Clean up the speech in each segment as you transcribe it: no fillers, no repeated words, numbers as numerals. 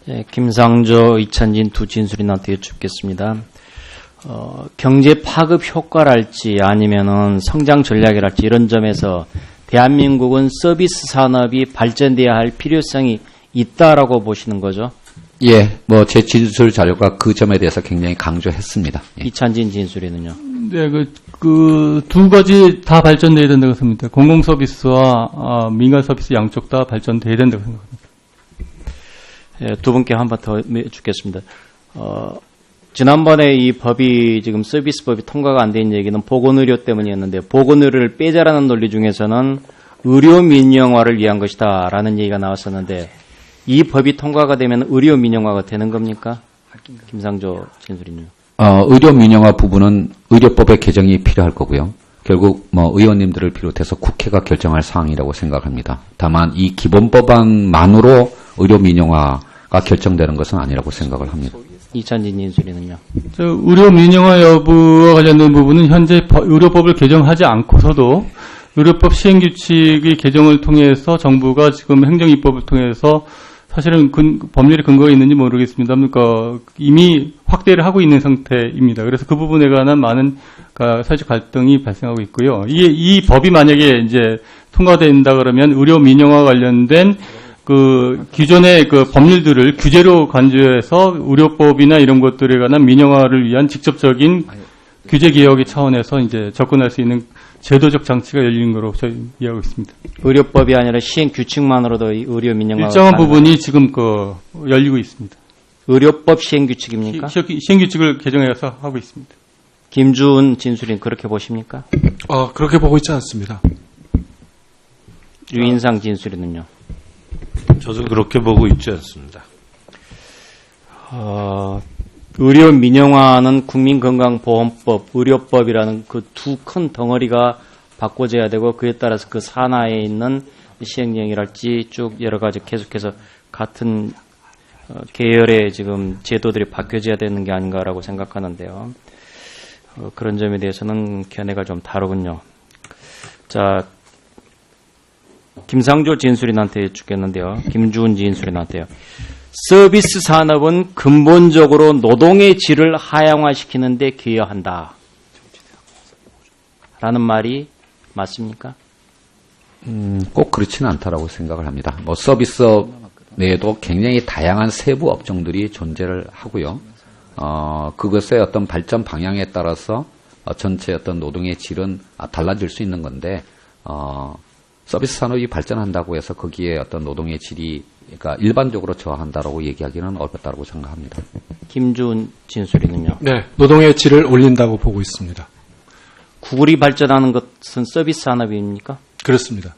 네, 김상조, 이찬진 두 진술인한테 여쭙겠습니다. 경제 파급 효과랄지 아니면은 성장 전략이랄지 이런 점에서 대한민국은 서비스 산업이 발전돼야 할 필요성이 있다라고 보시는 거죠? 예, 제 진술 자료가 그 점에 대해서 굉장히 강조했습니다. 예. 이찬진 진술인은요? 네, 그 두 가지 다 발전돼야 된다고 생각합니다. 공공 서비스와 민간 서비스 양쪽 다 발전돼야 된다고 생각합니다. 예, 두 분께 한 번 더 여쭙겠습니다. 지난번에 이 법이 지금 서비스법이 통과가 안 된 얘기는 보건의료 때문이었는데 보건의료를 빼자라는 논리 중에서는 의료 민영화를 위한 것이다라는 얘기가 나왔었는데 이 법이 통과가 되면 의료 민영화가 되는 겁니까? 김상조 진술인요. 의료 민영화 부분은 의료법의 개정이 필요할 거고요. 결국 의원님들을 비롯해서 국회가 결정할 사항이라고 생각합니다. 다만 이 기본법안만으로 의료 민영화가 결정되는 것은 아니라고 생각을 합니다. 이찬진 진술인은요. 의료 민영화 여부와 관련된 부분은 현재 의료법을 개정하지 않고서도 의료법 시행규칙의 개정을 통해서 정부가 지금 행정입법을 통해서 사실은 법률의 근거가 있는지 모르겠습니다. 그러니까 이미 확대를 하고 있는 상태입니다. 그래서 그 부분에 관한 많은 사회적 갈등이 발생하고 있고요. 이 법이 만약에 이제 통과된다 그러면 의료 민영화 관련된 그 기존의 그 법률들을 규제로 간주해서 의료법이나 이런 것들에 관한 민영화를 위한 직접적인 규제 개혁의 차원에서 이제 접근할 수 있는 제도적 장치가 열리는 거로 저희 이해하고 있습니다. 의료법이 아니라 시행 규칙만으로도 의료 민영화가 일정한 부분이 지금 열리고 있습니다. 의료법 시행 규칙입니까? 시행 규칙을 개정해서 하고 있습니다. 김주은 진술인 그렇게 보십니까? 그렇게 보고 있지 않습니다. 유인상 진술인은요? 저도 그렇게 보고 있지 않습니다. 의료 민영화는 국민건강보험법, 의료법이라는 그 두 큰 덩어리가 바꿔져야 되고 그에 따라서 그 산하에 있는 시행령이랄지 쭉 여러 가지 계속해서 같은 계열의 지금 제도들이 바뀌어져야 되는 게 아닌가라고 생각하는데요. 그런 점에 대해서는 견해가 좀 다르군요. 자, 김상조 진술인한테 여쭙겠는데요. 김주은 진술인한테요. 서비스 산업은 근본적으로 노동의 질을 하향화시키는 데 기여한다. 라는 말이 맞습니까? 꼭 그렇지는 않다라고 생각을 합니다. 서비스업 내에도 굉장히 다양한 세부 업종들이 존재를 하고요. 그것의 어떤 발전 방향에 따라서 전체 어떤 노동의 질은 달라질 수 있는 건데, 서비스 산업이 발전한다고 해서 거기에 어떤 노동의 질이 그러니까 일반적으로 저하한다라고 얘기하기는 어렵다고 생각합니다. 김주은 진술인은요? 네, 노동의 질을 올린다고 보고 있습니다. 구글이 발전하는 것은 서비스 산업입니까? 그렇습니다.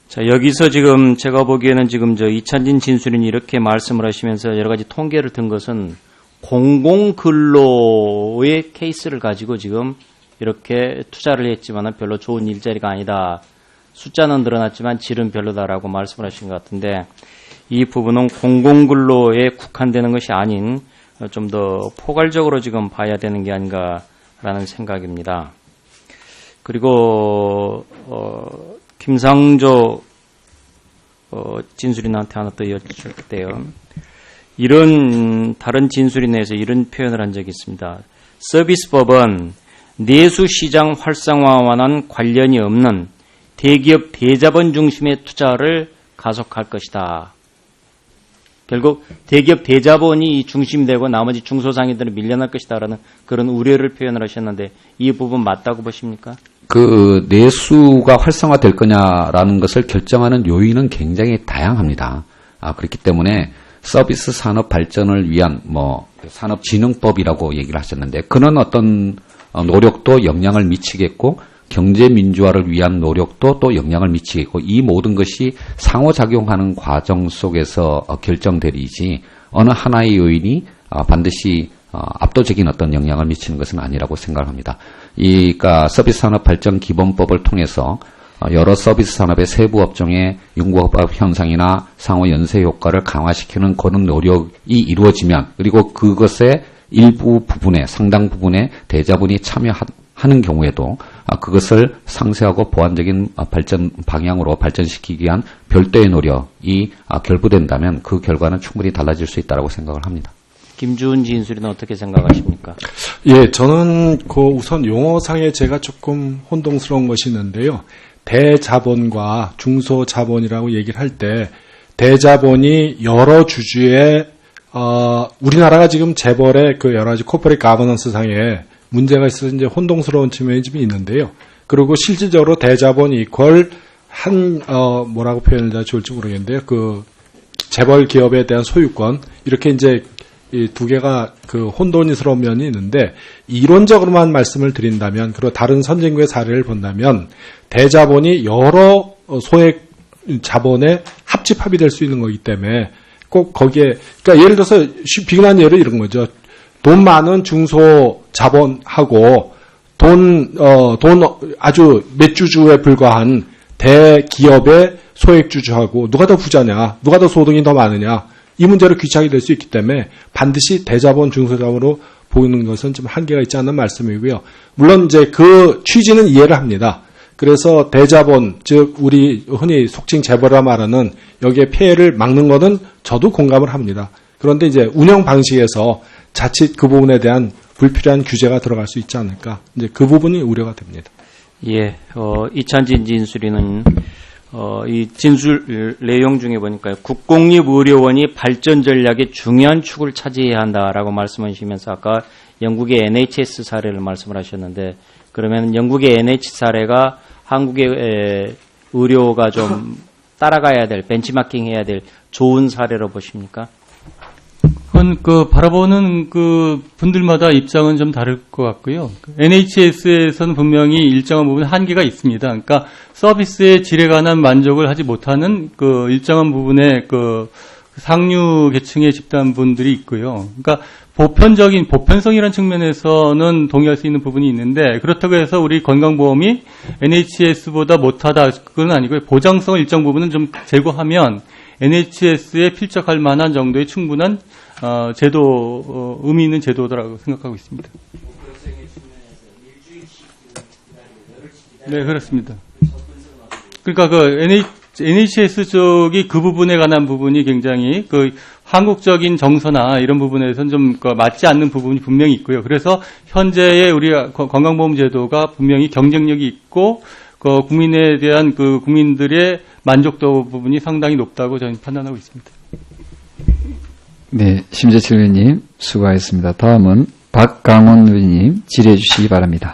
자, 여기서 지금 제가 보기에는 지금 이찬진 진술인이 이렇게 말씀을 하시면서 여러 가지 통계를 든 것은 공공근로의 케이스를 가지고 지금 이렇게 투자를 했지만 별로 좋은 일자리가 아니다. 숫자는 늘어났지만 질은 별로다라고 말씀을 하신 것 같은데 이 부분은 공공근로에 국한되는 것이 아닌 좀 더 포괄적으로 지금 봐야 되는 게 아닌가라는 생각입니다. 그리고 김상조 진술인한테 하나 더 여쭙게요. 이런 다른 진술인에서 이런 표현을 한 적이 있습니다. 서비스법은 내수시장 활성화와는 관련이 없는 대기업 대자본 중심의 투자를 가속할 것이다. 결국 대기업 대자본이 중심이 되고 나머지 중소상인들은 밀려날 것이다라는 그런 우려를 표현을 하셨는데 이 부분 맞다고 보십니까? 그 내수가 활성화될 거냐라는 것을 결정하는 요인은 굉장히 다양합니다. 그렇기 때문에 서비스 산업 발전을 위한 산업진흥법이라고 얘기를 하셨는데 그런 어떤 노력도 영향을 미치겠고 경제 민주화를 위한 노력도 또 영향을 미치겠고 이 모든 것이 상호작용하는 과정 속에서 결정되리지 어느 하나의 요인이 반드시 압도적인 어떤 영향을 미치는 것은 아니라고 생각합니다. 그러니까 서비스 산업 발전 기본법을 통해서 여러 서비스 산업의 세부 업종의 융합 현상이나 상호 연쇄 효과를 강화시키는 그런 노력이 이루어지면 그리고 그것의 일부 부분에 상당 부분에 대자본이 참여하는 하는 경우에도 그것을 상세하고 보완적인 발전 방향으로 발전시키기 위한 별도의 노력이 결부된다면 그 결과는 충분히 달라질 수 있다고 생각을 합니다. 김주은 진술인은 어떻게 생각하십니까? 예, 저는 우선 용어상에 제가 조금 혼동스러운 것이 있는데요. 대자본과 중소자본이라고 얘기를 할 때 대자본이 여러 주주의 우리나라가 지금 재벌의 그 여러 가지 코퍼레이트 가버넌스 상에 문제가 있어서 이제 혼동스러운 측면이 좀 있는데요. 그리고 실질적으로 대자본이 이퀄 뭐라고 표현을 해야 좋을지 모르겠는데요. 그 재벌 기업에 대한 소유권 이렇게 이제 이 두 개가 그 혼돈스러운 면이 있는데 이론적으로만 말씀을 드린다면 그리고 다른 선진국의 사례를 본다면 대자본이 여러 소액 자본의 합집합이 될 수 있는 거기 때문에 꼭 거기에 그러니까 예를 들어서 비근한 예로 이런 거죠. 돈 많은 중소 자본하고 돈 아주 몇 주주에 불과한 대기업의 소액 주주하고 누가 더 부자냐, 누가 더 소득이 더 많으냐 이 문제로 귀착이 될 수 있기 때문에 반드시 대자본, 중소자본으로 보이는 것은 좀 한계가 있지 않는 말씀이고요. 물론 이제 그 취지는 이해를 합니다. 그래서 대자본, 즉 우리 흔히 속칭 재벌이라 말하는 여기에 피해를 막는 것은 저도 공감을 합니다. 그런데 이제 운영 방식에서 자칫 그 부분에 대한 불필요한 규제가 들어갈 수 있지 않을까. 이제 그 부분이 우려가 됩니다. 예, 이찬진 진술인은 이 진술 내용 중에 보니까 국공립의료원이 발전 전략의 중요한 축을 차지해야 한다라고 말씀하시면서 아까 영국의 NHS 사례를 말씀을 하셨는데 그러면 영국의 NHS 사례가 한국의 의료가 좀 따라가야 될, 벤치마킹 해야 될 좋은 사례로 보십니까? 그건 바라보는 분들마다 입장은 좀 다를 것 같고요. NHS에서는 분명히 일정한 부분 한계가 있습니다. 그러니까 서비스의 질에 관한 만족을 하지 못하는 일정한 부분의 상류 계층의 집단분들이 있고요. 그러니까 보편성이라는 측면에서는 동의할 수 있는 부분이 있는데 그렇다고 해서 우리 건강보험이 NHS보다 못하다 그건 아니고요. 보장성을 일정 부분은 좀 제고하면 NHS에 필적할 만한 정도의 충분한 제도, 의미 있는 제도라고 생각하고 있습니다. 네, 그렇습니다. 그러니까 NHS 쪽이 그 부분에 관한 부분이 굉장히 한국적인 정서나 이런 부분에서는 좀 맞지 않는 부분이 분명히 있고요. 그래서 현재의 우리 건강보험 제도가 분명히 경쟁력이 있고 국민에 대한 국민들의 만족도 부분이 상당히 높다고 저는 판단하고 있습니다. 네, 심재철 의원님 수고하셨습니다. 다음은 박강원 의원님 질의해 주시기 바랍니다.